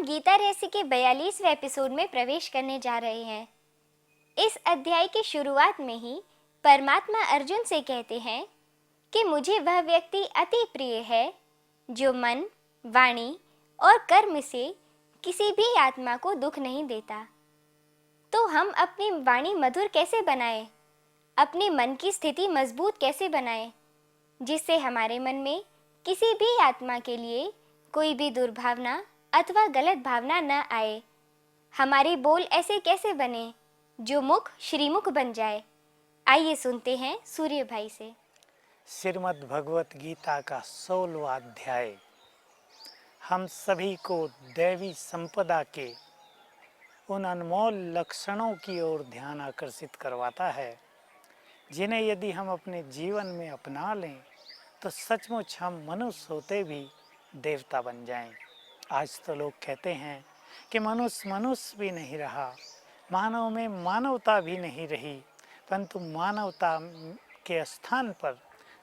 हम गीता रहस्य के 42वें एपिसोड में प्रवेश करने जा रहे हैं। इस अध्याय की शुरुआत में ही परमात्मा अर्जुन से कहते हैं कि मुझे वह व्यक्ति अति प्रिय है जो मन, वाणी और कर्म से किसी भी आत्मा को दुख नहीं देता। तो हम अपनी वाणी मधुर कैसे बनाएं? अपने मन की स्थिति मजबूत कैसे बनाएं, जिससे हमारे मन में किसी भी आत्मा के लिए कोई भी दुर्भावना अथवा गलत भावना न आए। हमारे बोल ऐसे कैसे बने जो मुख श्रीमुख बन जाए। आइए सुनते हैं सूर्य भाई से। श्रीमद् भगवत गीता का 16वां अध्याय हम सभी को दैवी संपदा के उन अनमोल लक्षणों की ओर ध्यान आकर्षित करवाता है, जिन्हें यदि हम अपने जीवन में अपना लें तो सचमुच हम मनुष्य होते भी देवता बन जाएं। आज तो लोग कहते हैं कि मनुष्य मनुष्य भी नहीं रहा, मानव में मानवता भी नहीं रही, परंतु मानवता के स्थान पर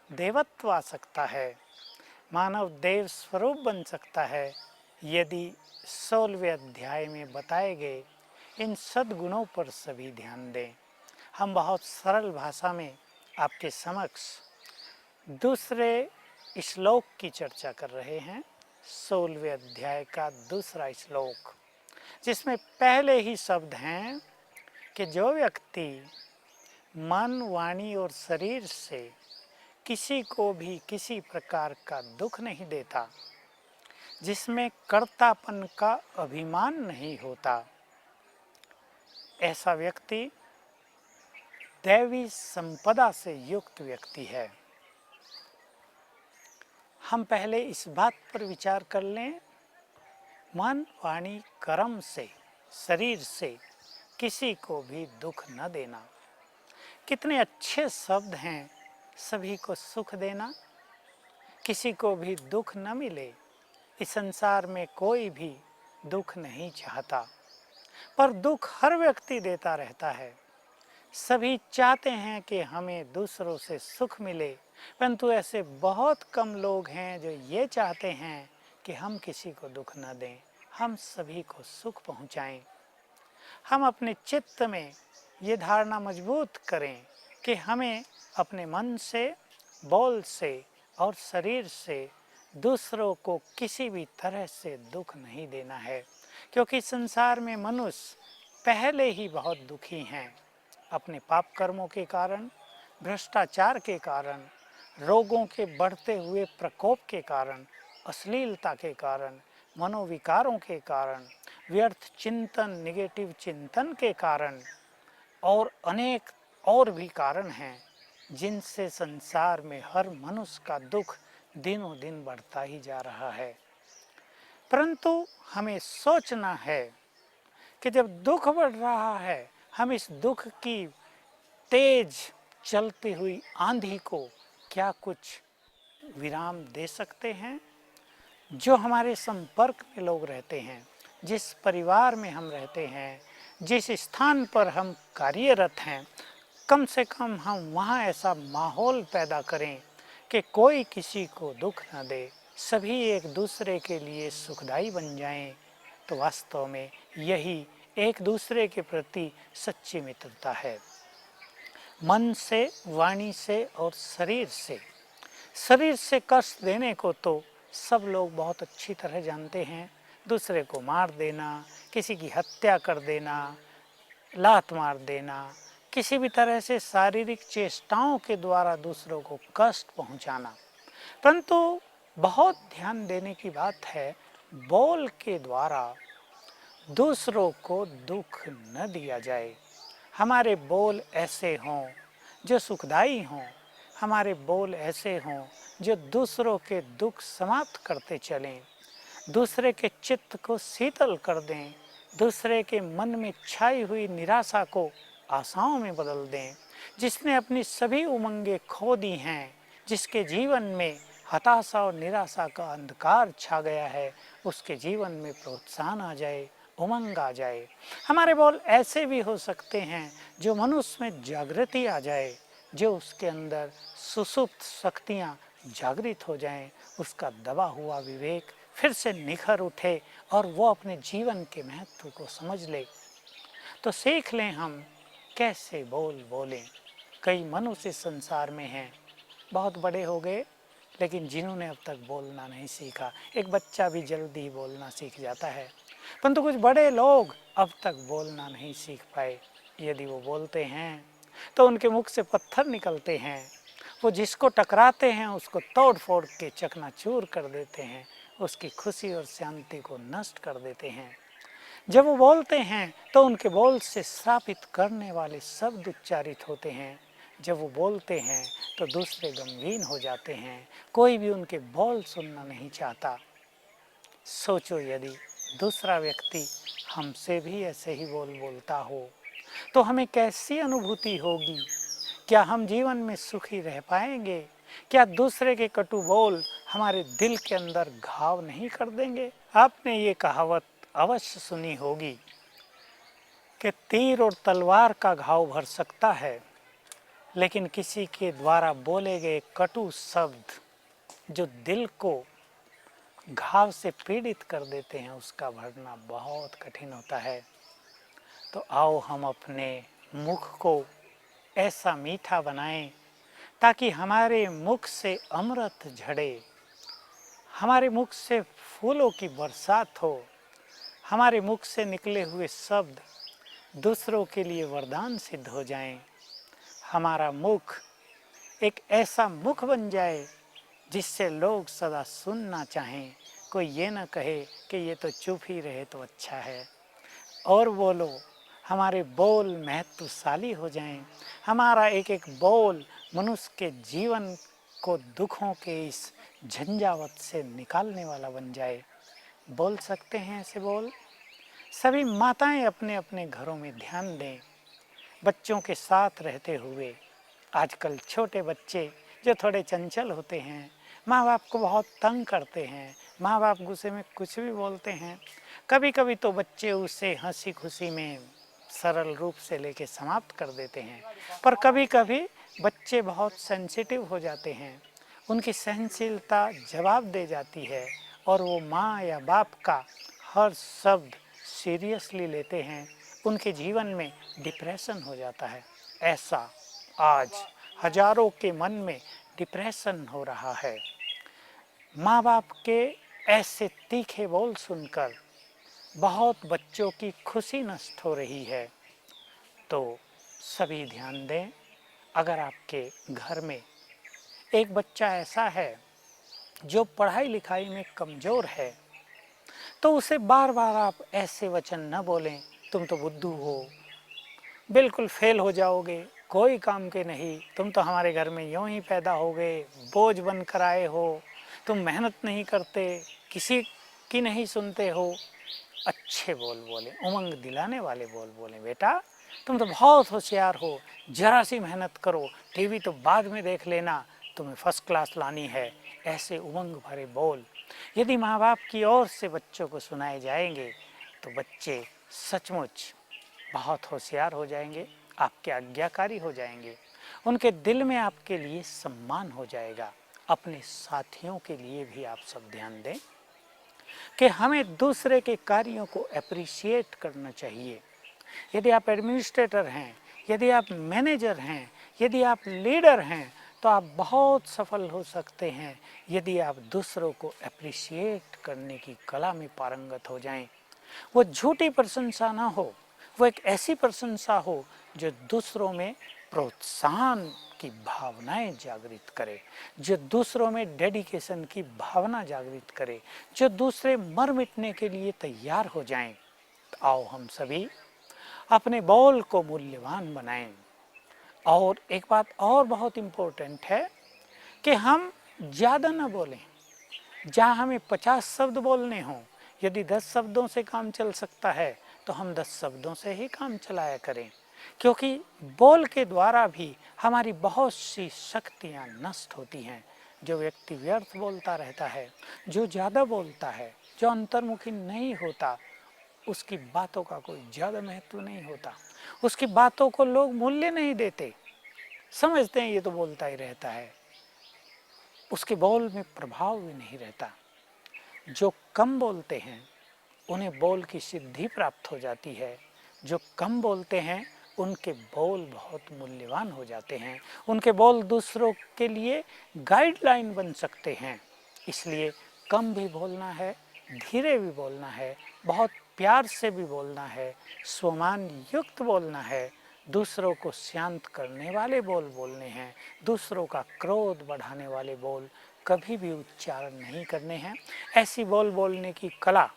देवत्व आ सकता है। मानव देव स्वरूप बन सकता है यदि 16वें अध्याय में बताए गए इन सद्गुणों पर सभी ध्यान दें। हम बहुत सरल भाषा में आपके समक्ष दूसरे श्लोक की चर्चा कर रहे हैं। 16वें अध्याय का दूसरा श्लोक, जिसमें पहले ही शब्द हैं कि जो व्यक्ति मन, वाणी और शरीर से किसी को भी किसी प्रकार का दुख नहीं देता, जिसमें कर्तापन का अभिमान नहीं होता, ऐसा व्यक्ति दैवी संपदा से युक्त व्यक्ति है। हम पहले इस बात पर विचार कर लें, मन, वाणी, कर्म से, शरीर से किसी को भी दुख न देना। कितने अच्छे शब्द हैं। सभी को सुख देना, किसी को भी दुख न मिले। इस संसार में कोई भी दुख नहीं चाहता, पर दुख हर व्यक्ति देता रहता है। सभी चाहते हैं कि हमें दूसरों से सुख मिले, परंतु ऐसे बहुत कम लोग हैं जो ये चाहते हैं कि हम किसी को दुख न दें, हम सभी को सुख पहुंचाएं। हम अपने चित्त में ये धारणा मजबूत करें कि हमें अपने मन से, बोल से और शरीर से दूसरों को किसी भी तरह से दुख नहीं देना है, क्योंकि संसार में मनुष्य पहले ही बहुत दुखी हैं। अपने पाप कर्मों के कारण, भ्रष्टाचार के कारण, रोगों के बढ़ते हुए प्रकोप के कारण, अश्लीलता के कारण, मनोविकारों के कारण, व्यर्थ चिंतन, निगेटिव चिंतन के कारण और अनेक और भी कारण हैं, जिनसे संसार में हर मनुष्य का दुख दिनों दिन बढ़ता ही जा रहा है। परंतु हमें सोचना है कि जब दुख बढ़ रहा है, हम इस दुख की तेज चलती हुई आंधी को क्या कुछ विराम दे सकते हैं? जो हमारे संपर्क में लोग रहते हैं, जिस परिवार में हम रहते हैं, जिस स्थान पर हम कार्यरत हैं, कम से कम हम वहाँ ऐसा माहौल पैदा करें कि कोई किसी को दुख न दे, सभी एक दूसरे के लिए सुखदायी बन जाएं। तो वास्तव में यही एक दूसरे के प्रति सच्ची मित्रता है। मन से, वाणी से और शरीर से कष्ट देने को तो सब लोग बहुत अच्छी तरह जानते हैं। दूसरे को मार देना, किसी की हत्या कर देना, लात मार देना, किसी भी तरह से शारीरिक चेष्टाओं के द्वारा दूसरों को कष्ट पहुंचाना। परंतु बहुत ध्यान देने की बात है, बोल के द्वारा दूसरों को दुख न दिया जाए। हमारे बोल ऐसे हों जो सुखदायी हों, हमारे बोल ऐसे हों जो दूसरों के दुख समाप्त करते चलें, दूसरे के चित्त को शीतल कर दें, दूसरे के मन में छाई हुई निराशा को आशाओं में बदल दें। जिसने अपनी सभी उमंगें खो दी हैं, जिसके जीवन में हताशा और निराशा का अंधकार छा गया है, उसके जीवन में प्रोत्साहन आ जाए, उमंग आ जाए। हमारे बोल ऐसे भी हो सकते हैं जो मनुष्य में जागृति आ जाए, जो उसके अंदर सुसुप्त शक्तियाँ जागृत हो जाएं, उसका दबा हुआ विवेक फिर से निखर उठे और वो अपने जीवन के महत्व को समझ ले। तो सीख लें हम कैसे बोलें। कई मनुष्य संसार में हैं, बहुत बड़े हो गए, लेकिन जिन्होंने अब तक बोलना नहीं सीखा। एक बच्चा भी जल्दी ही बोलना सीख जाता है, परंतु कुछ बड़े लोग अब तक बोलना नहीं सीख पाए। यदि वो बोलते हैं तो उनके मुख से पत्थर निकलते हैं। वो जिसको टकराते हैं उसको तोड़ फोड़ के चकनाचूर कर देते हैं, उसकी खुशी और शांति को नष्ट कर देते हैं। जब वो बोलते हैं तो उनके बोल से श्रापित करने वाले शब्द उच्चारित होते हैं। जब वो बोलते हैं तो दूसरे गमगीन हो जाते हैं, कोई भी उनके बोल सुनना नहीं चाहता। सोचो, यदि दूसरा व्यक्ति हमसे भी ऐसे ही बोलता हो तो हमें कैसी अनुभूति होगी? क्या हम जीवन में सुखी रह पाएंगे? क्या दूसरे के कटु बोल हमारे दिल के अंदर घाव नहीं कर देंगे? आपने ये कहावत अवश्य सुनी होगी कि तीर और तलवार का घाव भर सकता है, लेकिन किसी के द्वारा बोले गए कटु शब्द जो दिल को घाव से पीड़ित कर देते हैं, उसका भरना बहुत कठिन होता है। तो आओ हम अपने मुख को ऐसा मीठा बनाएं ताकि हमारे मुख से अमृत झड़े, हमारे मुख से फूलों की बरसात हो, हमारे मुख से निकले हुए शब्द दूसरों के लिए वरदान सिद्ध हो जाएं। हमारा मुख एक ऐसा मुख बन जाए जिससे लोग सदा सुनना चाहें, कोई ये ना कहे कि ये तो चुप ही रहे तो अच्छा है, और बोलो। हमारे बोल महत्वशाली हो जाएं, हमारा एक एक बोल मनुष्य के जीवन को दुखों के इस झंझावत से निकालने वाला बन जाए। बोल सकते हैं ऐसे बोल? सभी माताएं अपने अपने घरों में ध्यान दें। बच्चों के साथ रहते हुए, आजकल छोटे बच्चे जो थोड़े चंचल होते हैं, माँ बाप को बहुत तंग करते हैं, माँ बाप गुस्से में कुछ भी बोलते हैं। कभी कभी तो बच्चे उसे हंसी खुशी में सरल रूप से लेके समाप्त कर देते हैं, पर कभी कभी बच्चे बहुत सेंसिटिव हो जाते हैं, उनकी सहनशीलता जवाब दे जाती है और वो माँ या बाप का हर शब्द सीरियसली लेते हैं। उनके जीवन में डिप्रेशन हो जाता है। ऐसा आज हजारों के मन में डिप्रेशन हो रहा है। माँ बाप के ऐसे तीखे बोल सुनकर बहुत बच्चों की खुशी नष्ट हो रही है। तो सभी ध्यान दें, अगर आपके घर में एक बच्चा ऐसा है जो पढ़ाई लिखाई में कमज़ोर है, तो उसे बार बार आप ऐसे वचन न बोलें, तुम तो बुद्धू हो, बिल्कुल फेल हो जाओगे, कोई काम के नहीं, तुम तो हमारे घर में यूं ही पैदा हो गए, बोझ बन कर आए हो, तुम मेहनत नहीं करते, किसी की नहीं सुनते हो। अच्छे बोल बोले, उमंग दिलाने वाले बोल बोले, बेटा तुम तो बहुत होशियार हो, जरा सी मेहनत करो, टीवी तो बाद में देख लेना, तुम्हें फर्स्ट क्लास लानी है। ऐसे उमंग भरे बोल यदि माँ बाप की ओर से बच्चों को सुनाए जाएंगे तो बच्चे सचमुच बहुत होशियार हो जाएंगे, आपके आज्ञाकारी हो जाएंगे, उनके दिल में आपके लिए सम्मान हो जाएगा। अपने साथियों के लिए भी आप सब ध्यान दें कि हमें दूसरे के कार्यों को अप्रिशिएट करना चाहिए। यदि आप एडमिनिस्ट्रेटर हैं, यदि आप मैनेजर हैं, यदि आप लीडर हैं, तो आप बहुत सफल हो सकते हैं यदि आप दूसरों को अप्रिशिएट करने की कला में पारंगत हो जाएं। वो झूठी प्रशंसा ना हो, वो एक ऐसी प्रशंसा हो जो दूसरों में प्रोत्साहन की भावनाएं जागृत करे, जो दूसरों में डेडिकेशन की भावना जागृत करे, जो दूसरे मर मिटने के लिए तैयार हो जाएं। तो आओ हम सभी अपने बोल को मूल्यवान बनाएं। और एक बात और बहुत इम्पोर्टेंट है कि हम ज़्यादा ना बोलें। जहाँ हमें 50 शब्द बोलने हों, यदि 10 शब्दों से काम चल सकता है तो हम 10 शब्दों से ही काम चलाया करें, क्योंकि बोल के द्वारा भी हमारी बहुत सी शक्तियाँ नष्ट होती हैं। जो व्यक्ति व्यर्थ बोलता रहता है, जो ज़्यादा बोलता है, जो अंतर्मुखी नहीं होता, उसकी बातों का कोई ज़्यादा महत्व नहीं होता, उसकी बातों को लोग मूल्य नहीं देते, समझते हैं ये तो बोलता ही रहता है, उसके बोल में प्रभाव भी नहीं रहता। जो कम बोलते हैं उन्हें बोल की सिद्धि प्राप्त हो जाती है। जो कम बोलते हैं उनके बोल बहुत मूल्यवान हो जाते हैं। उनके बोल दूसरों के लिए गाइडलाइन बन सकते हैं। इसलिए कम भी बोलना है, धीरे भी बोलना है, बहुत प्यार से भी बोलना है, स्वमान युक्त बोलना है, दूसरों को शांत करने वाले बोल बोलने हैं, दूसरों का क्रोध बढ़ाने वाले बोल कभी भी उच्चारण नहीं करने हैं। ऐसी बोल बोलने की कला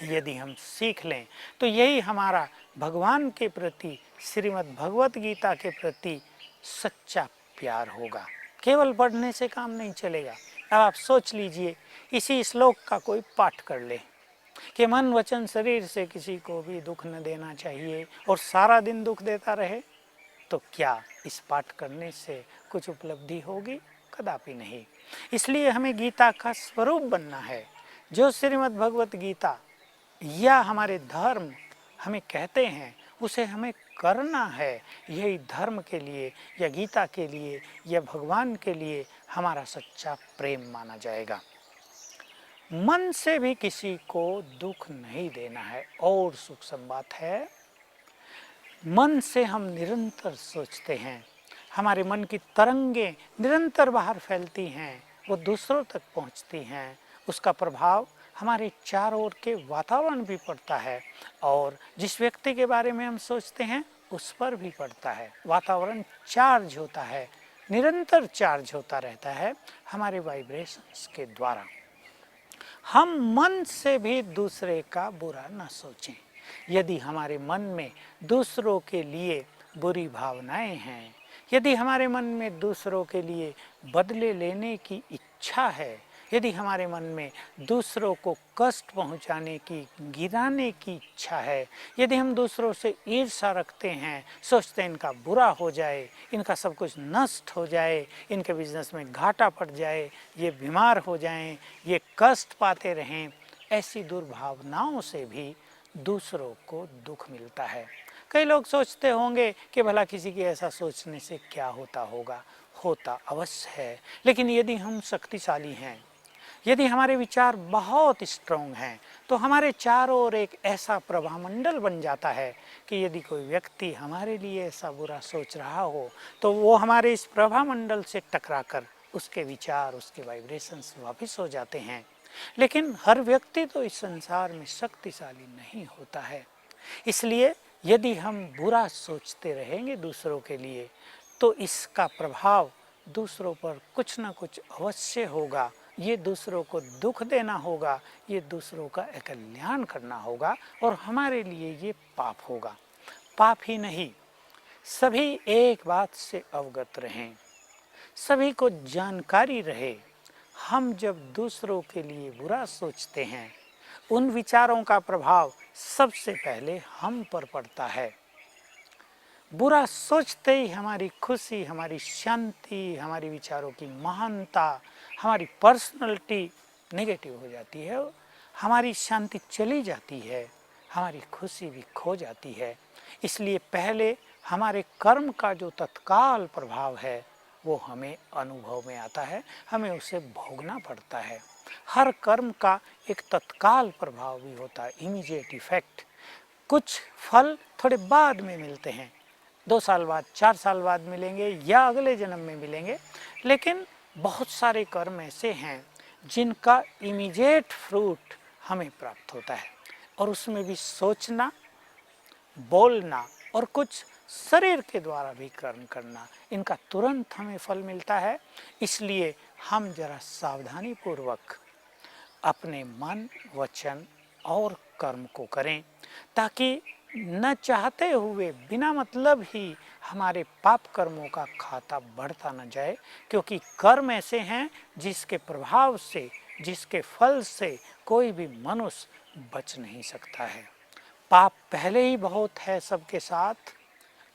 यदि हम सीख लें तो यही हमारा भगवान के प्रति, श्रीमद् भगवत गीता के प्रति सच्चा प्यार होगा। केवल पढ़ने से काम नहीं चलेगा। अब आप सोच लीजिए, इसी श्लोक का कोई पाठ कर ले कि मन वचन शरीर से किसी को भी दुख न देना चाहिए और सारा दिन दुख देता रहे, तो क्या इस पाठ करने से कुछ उपलब्धि होगी? कदापि नहीं। इसलिए हमें गीता का स्वरूप बनना है। जो श्रीमद् भगवत गीता या हमारे धर्म हमें कहते हैं उसे हमें करना है। यही धर्म के लिए या गीता के लिए या भगवान के लिए हमारा सच्चा प्रेम माना जाएगा। मन से भी किसी को दुख नहीं देना है। और सूक्ष्म बात है, मन से हम निरंतर सोचते हैं, हमारे मन की तरंगें निरंतर बाहर फैलती हैं, वो दूसरों तक पहुंचती हैं। उसका प्रभाव हमारे चारों ओर के वातावरण भी पड़ता है और जिस व्यक्ति के बारे में हम सोचते हैं उस पर भी पड़ता है। वातावरण चार्ज होता है, निरंतर चार्ज होता रहता है हमारे वाइब्रेशंस के द्वारा। हम मन से भी दूसरे का बुरा न सोचें। यदि हमारे मन में दूसरों के लिए बुरी भावनाएं हैं, यदि हमारे मन में दूसरों के लिए बदले लेने की इच्छा है, यदि हमारे मन में दूसरों को कष्ट पहुंचाने की, गिराने की इच्छा है, यदि हम दूसरों से ईर्ष्या रखते हैं, सोचते हैं इनका बुरा हो जाए, इनका सब कुछ नष्ट हो जाए, इनके बिजनेस में घाटा पड़ जाए, ये बीमार हो जाएं, ये कष्ट पाते रहें, ऐसी दुर्भावनाओं से भी दूसरों को दुख मिलता है। कई लोग सोचते होंगे कि भला किसी की ऐसा सोचने से क्या होता होगा। होता अवश्य है, लेकिन यदि हम शक्तिशाली हैं, यदि हमारे विचार बहुत स्ट्रांग हैं, तो हमारे चारों ओर एक ऐसा प्रभामंडल बन जाता है कि यदि कोई व्यक्ति हमारे लिए ऐसा बुरा सोच रहा हो तो वो हमारे इस प्रभामंडल से टकराकर उसके विचार, उसके वाइब्रेशंस वापस हो जाते हैं। लेकिन हर व्यक्ति तो इस संसार में शक्तिशाली नहीं होता है। इसलिए यदि हम बुरा सोचते रहेंगे दूसरों के लिए तो इसका प्रभाव दूसरों पर कुछ ना कुछ अवश्य होगा। ये दूसरों को दुख देना होगा, ये दूसरों का अकल्याण करना होगा और हमारे लिए ये पाप होगा। पाप ही नहीं, सभी एक बात से अवगत रहें, सभी को जानकारी रहे, हम जब दूसरों के लिए बुरा सोचते हैं उन विचारों का प्रभाव सबसे पहले हम पर पड़ता है। बुरा सोचते ही हमारी खुशी, हमारी शांति, हमारी विचारों की महानता, हमारी पर्सनैलिटी नेगेटिव हो जाती है, हमारी शांति चली जाती है, हमारी खुशी भी खो जाती है। इसलिए पहले हमारे कर्म का जो तत्काल प्रभाव है वो हमें अनुभव में आता है, हमें उसे भोगना पड़ता है। हर कर्म का एक तत्काल प्रभाव भी होता है, इमीडिएट इफेक्ट। कुछ फल थोड़े बाद में मिलते हैं, 2 साल बाद, 4 साल बाद मिलेंगे या अगले जन्म में मिलेंगे, लेकिन बहुत सारे कर्म ऐसे हैं जिनका इमीडिएट फ्रूट हमें प्राप्त होता है और उसमें भी सोचना, बोलना और कुछ शरीर के द्वारा भी कर्म करना, इनका तुरंत हमें फल मिलता है। इसलिए हम जरा सावधानी पूर्वक अपने मन, वचन और कर्म को करें ताकि न चाहते हुए बिना मतलब ही हमारे पाप कर्मों का खाता बढ़ता न जाए, क्योंकि कर्म ऐसे हैं जिसके प्रभाव से, जिसके फल से कोई भी मनुष्य बच नहीं सकता है। पाप पहले ही बहुत है सबके साथ,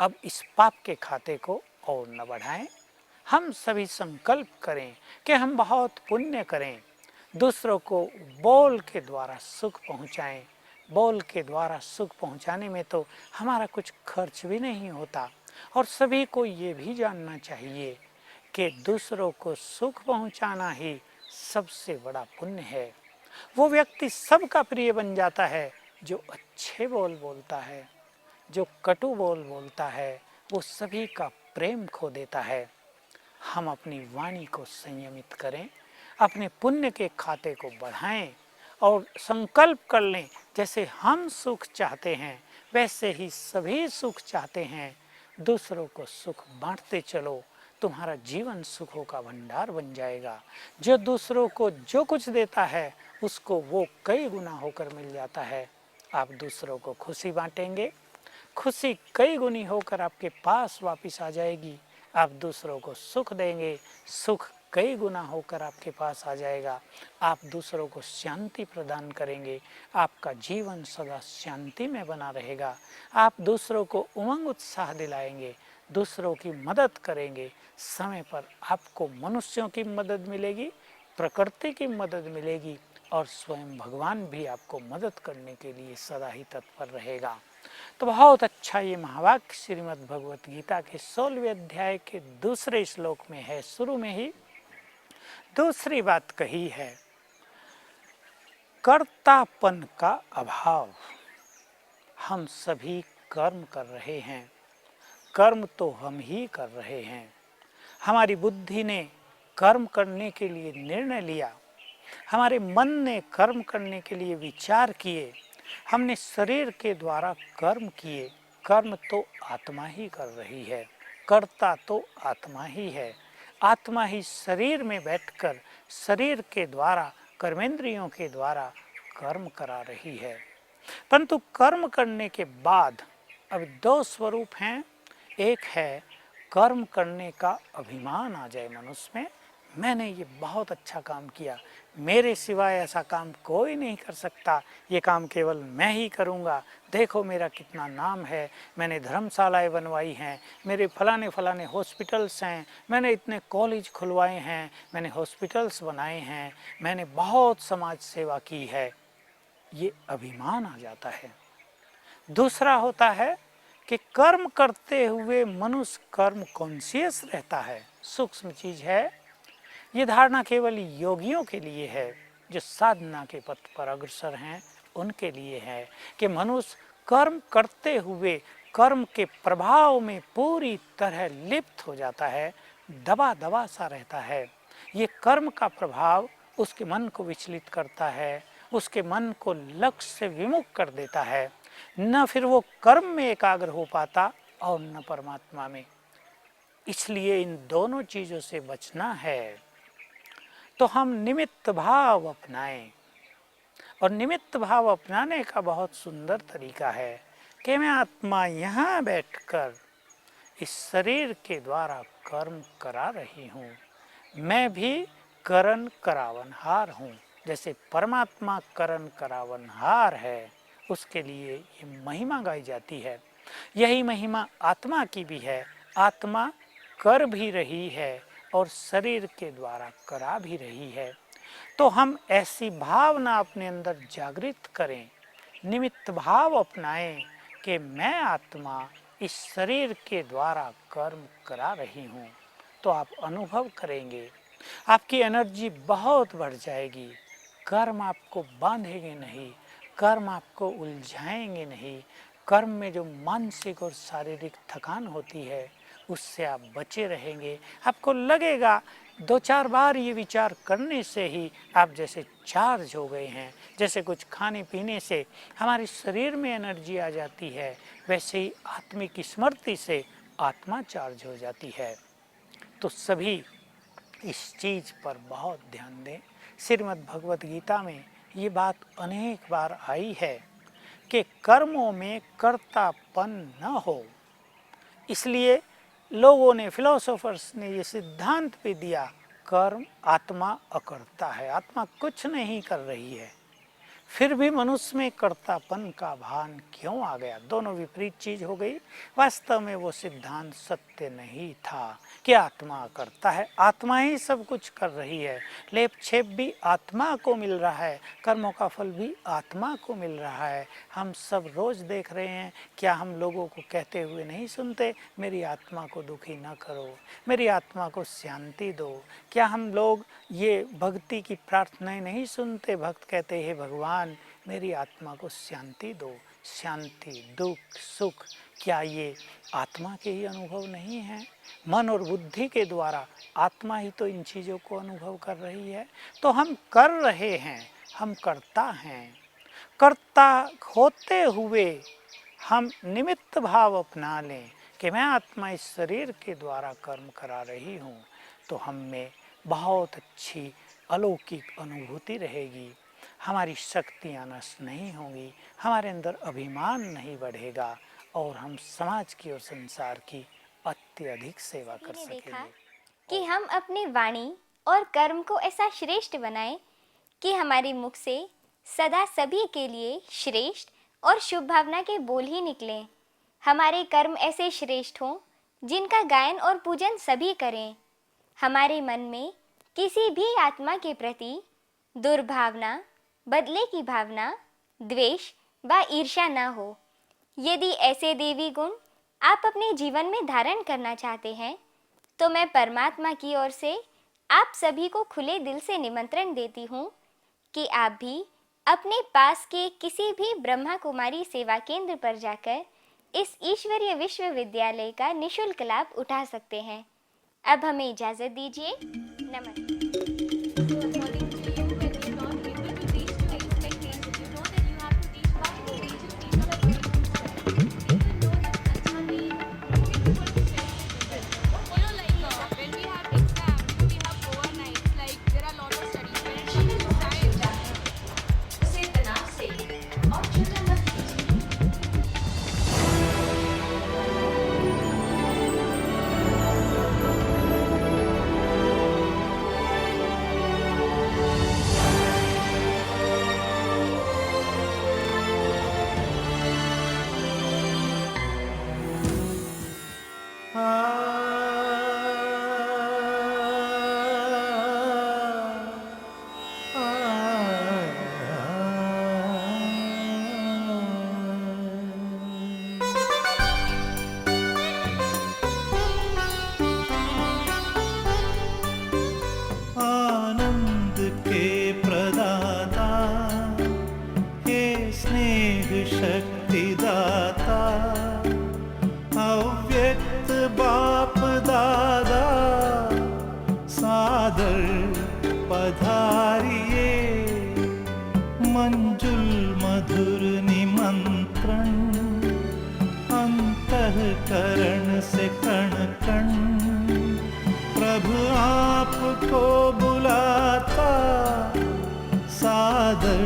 अब इस पाप के खाते को और न बढ़ाएं। हम सभी संकल्प करें कि हम बहुत पुण्य करें, दूसरों को बोल के द्वारा सुख पहुंचाएं। बोल के द्वारा सुख पहुंचाने में तो हमारा कुछ खर्च भी नहीं होता और सभी को ये भी जानना चाहिए कि दूसरों को सुख पहुंचाना ही सबसे बड़ा पुण्य है। वो व्यक्ति सबका प्रिय बन जाता है जो अच्छे बोल बोलता है। जो कटु बोल बोलता है वो सभी का प्रेम खो देता है। हम अपनी वाणी को संयमित करें, अपने पुण्य के खाते को बढ़ाएं और संकल्प कर लें, जैसे हम सुख चाहते हैं वैसे ही सभी सुख चाहते हैं। दूसरों को सुख बांटते चलो, तुम्हारा जीवन सुखों का भंडार बन जाएगा। जो दूसरों को जो कुछ देता है उसको वो कई गुना होकर मिल जाता है। आप दूसरों को खुशी बांटेंगे, खुशी कई गुनी होकर आपके पास वापस आ जाएगी। आप दूसरों को सुख देंगे, सुख कई गुना होकर आपके पास आ जाएगा। आप दूसरों को शांति प्रदान करेंगे, आपका जीवन सदा शांति में बना रहेगा। आप दूसरों को उमंग उत्साह दिलाएंगे, दूसरों की मदद करेंगे। समय पर आपको मनुष्यों की मदद मिलेगी, प्रकृति की मदद मिलेगी और स्वयं भगवान भी आपको मदद करने के लिए सदा ही तत्पर रहेगा। तो बहुत अच्छा ये महावाक्य श्रीमद् भगवत गीता के 16वें अध्याय के दूसरे श्लोक में है। शुरू में ही दूसरी बात कही है, कर्तापन का अभाव। हम सभी कर्म कर रहे हैं, कर्म तो हम ही कर रहे हैं। हमारी बुद्धि ने कर्म करने के लिए निर्णय लिया, हमारे मन ने कर्म करने के लिए विचार किए, हमने शरीर के द्वारा कर्म किए। कर्म तो आत्मा ही कर रही है, कर्ता तो आत्मा ही है। आत्मा ही शरीर में बैठकर शरीर के द्वारा, कर्मेंद्रियों के द्वारा कर्म करा रही है। परंतु कर्म करने के बाद अब दो स्वरूप हैं। एक है कर्म करने का अभिमान आ जाए मनुष्य में, मैंने ये बहुत अच्छा काम किया, मेरे सिवाय ऐसा काम कोई नहीं कर सकता, ये काम केवल मैं ही करूँगा, देखो मेरा कितना नाम है, मैंने धर्मशालाएं बनवाई हैं, मेरे फलाने फलाने हॉस्पिटल्स हैं, मैंने इतने कॉलेज खुलवाए हैं, मैंने हॉस्पिटल्स बनाए हैं, मैंने बहुत समाज सेवा की है। ये अभिमान आ जाता है। दूसरा होता है कि कर्म करते हुए मनुष्य कर्म कॉन्शियस रहता है। सूक्ष्म चीज है, ये धारणा केवल योगियों के लिए है, जो साधना के पथ पर अग्रसर हैं उनके लिए है कि मनुष्य कर्म करते हुए कर्म के प्रभाव में पूरी तरह लिप्त हो जाता है, दबा दबा सा रहता है। ये कर्म का प्रभाव उसके मन को विचलित करता है, उसके मन को लक्ष्य से विमुख कर देता है। न फिर वो कर्म में एकाग्र हो पाता और न परमात्मा में। इसलिए इन दोनों चीज़ों से बचना है तो हम निमित्त भाव अपनाएं। और निमित्त भाव अपनाने का बहुत सुंदर तरीका है कि मैं आत्मा यहाँ बैठकर इस शरीर के द्वारा कर्म करा रही हूँ, मैं भी करण करावनहार हूँ। जैसे परमात्मा करण करावनहार है, उसके लिए ये महिमा गाई जाती है। यही महिमा आत्मा की भी है। आत्मा कर भी रही है और शरीर के द्वारा करा भी रही है। तो हम ऐसी भावना अपने अंदर जागृत करें, निमित्त भाव अपनाएं कि मैं आत्मा इस शरीर के द्वारा कर्म करा रही हूँ। तो आप अनुभव करेंगे, आपकी एनर्जी बहुत बढ़ जाएगी। कर्म आपको बांधेंगे नहीं, कर्म आपको उलझाएंगे नहीं। कर्म में जो मानसिक और शारीरिक थकान होती है उससे आप बचे रहेंगे। आपको लगेगा 2-4 बार ये विचार करने से ही आप जैसे चार्ज हो गए हैं। जैसे कुछ खाने पीने से हमारे शरीर में एनर्जी आ जाती है, वैसे ही आत्मिक स्मृति से आत्मा चार्ज हो जाती है। तो सभी इस चीज़ पर बहुत ध्यान दें। श्रीमद् भगवत गीता में ये बात अनेक बार आई है कि कर्मों में कर्तापन न हो। इसलिए लोगों ने, फिलोसोफर्स ने ये सिद्धांत भी दिया, कर्म आत्मा अकर्ता है, आत्मा कुछ नहीं कर रही है। फिर भी मनुष्य में कर्तापन का भान क्यों आ गया? दोनों विपरीत चीज हो गई। वास्तव में वो सिद्धांत सत्य नहीं था कि आत्मा करता है, आत्मा ही सब कुछ कर रही है। लेप छेप भी आत्मा को मिल रहा है, कर्मों का फल भी आत्मा को मिल रहा है। हम सब रोज देख रहे हैं, क्या हम लोगों को कहते हुए नहीं सुनते, मेरी आत्मा को दुखी न करो, मेरी आत्मा को शांति दो? क्या हम लोग ये भक्ति की प्रार्थनाएं नहीं सुनते? भक्त कहते हैं, भगवान मेरी आत्मा को शांति दो। शांति, दुख, सुख, क्या ये आत्मा के ही अनुभव नहीं है? मन और बुद्धि के द्वारा आत्मा ही तो इन चीज़ों को अनुभव कर रही है। तो हम कर रहे हैं, हम करता हैं। कर्ता होते हुए हम निमित्त भाव अपना लें कि मैं आत्मा इस शरीर के द्वारा कर्म करा रही हूँ, तो हम में बहुत अच्छी अलौकिक अनुभूति रहेगी। हमारी शक्तियाँ नष्ट नहीं होंगी, हमारे अंदर अभिमान नहीं बढ़ेगा और हम समाज की और संसार की अत्यधिक सेवा कर देखा सकेंगे। कि हम अपनी वाणी और कर्म को ऐसा श्रेष्ठ बनाएं कि हमारे मुख से सदा सभी के लिए श्रेष्ठ और शुभ भावना के बोल ही निकलें। हमारे कर्म ऐसे श्रेष्ठ हों जिनका गायन और पूजन सभी करें। हमारे मन में किसी भी आत्मा के प्रति दुर्भावना, बदले की भावना, द्वेष व ईर्ष्या न हो। यदि ऐसे देवी गुण आप अपने जीवन में धारण करना चाहते हैं, तो मैं परमात्मा की ओर से आप सभी को खुले दिल से निमंत्रण देती हूँ कि आप भी अपने पास के किसी भी ब्रह्मा कुमारी सेवा केंद्र पर जाकर इस ईश्वरीय विश्वविद्यालय का निःशुल्क लाभ उठा सकते हैं। अब हमें इजाज़त दीजिए। नमस्ते। आनंद के प्रदाता, हे स्नेह शक्ति दाता, अव्यक्त बाप दादा, सादर पधारिए, मंजुल मधुर निमंत्रण, अंतःकरण से कण कण प्रभु आपको बुलाता, सादर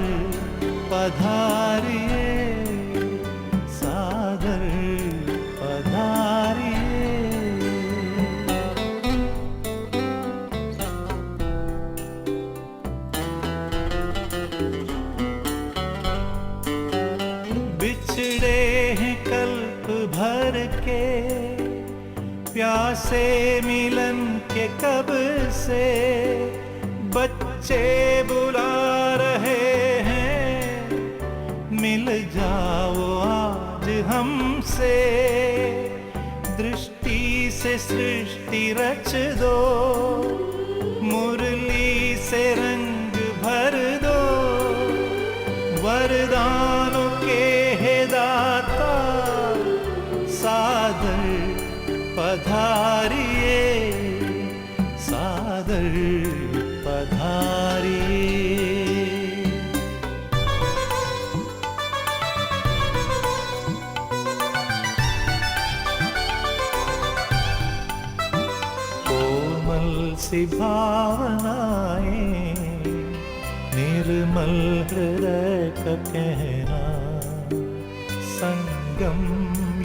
पधारिए, सादर पधारिए। बिछड़े हैं कल्प भर के, प्यासे मिलन के कब से, बच्चे बुला रहे हैं, मिल जाओ आज हमसे, दृष्टि से सृष्टि रच दो, मुरली से रंग भर दो, वरदानों के हे दाता, सादर पधारिए, सादर पधारिए। कोमल सी भावनाएं, निर्मल हृदय का कहना, संगम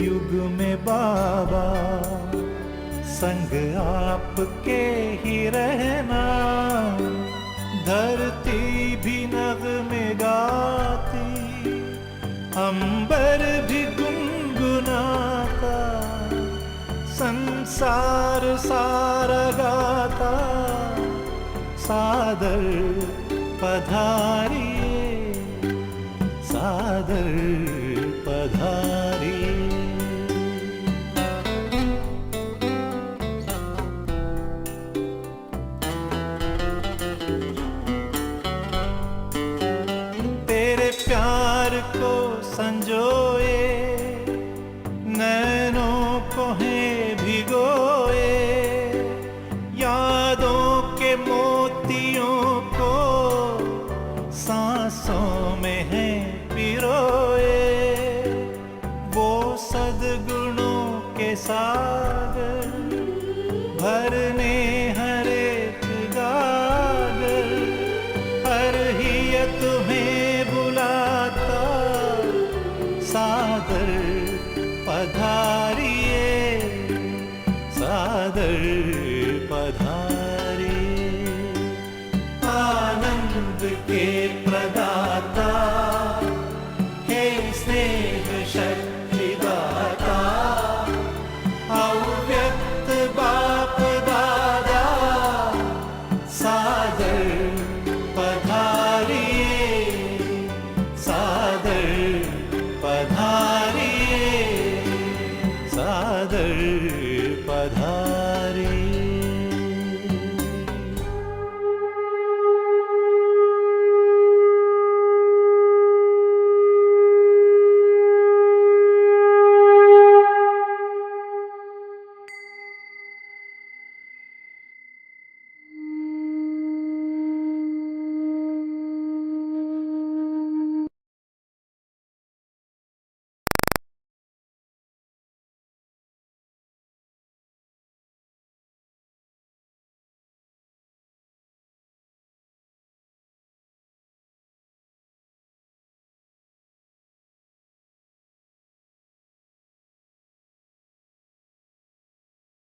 युग में बाबा, संग आपके ही रहना, धरती भी नग में गाती, अंबर भी गुनगुनाता, संसार सारा गाता, सादर पधारिए, सादर पधारिए। तेरे प्यार को संजोए, नैनों को हैं भिगोए, यादों के मोतियों को सांसों में हैं पिरोए। वो सद्गुणों के सागर भरने हर एक गागर, हर हिया तुम्हें बुलाता, सादर पधारिए, सादर पधारिए। आनंद के प्रदाता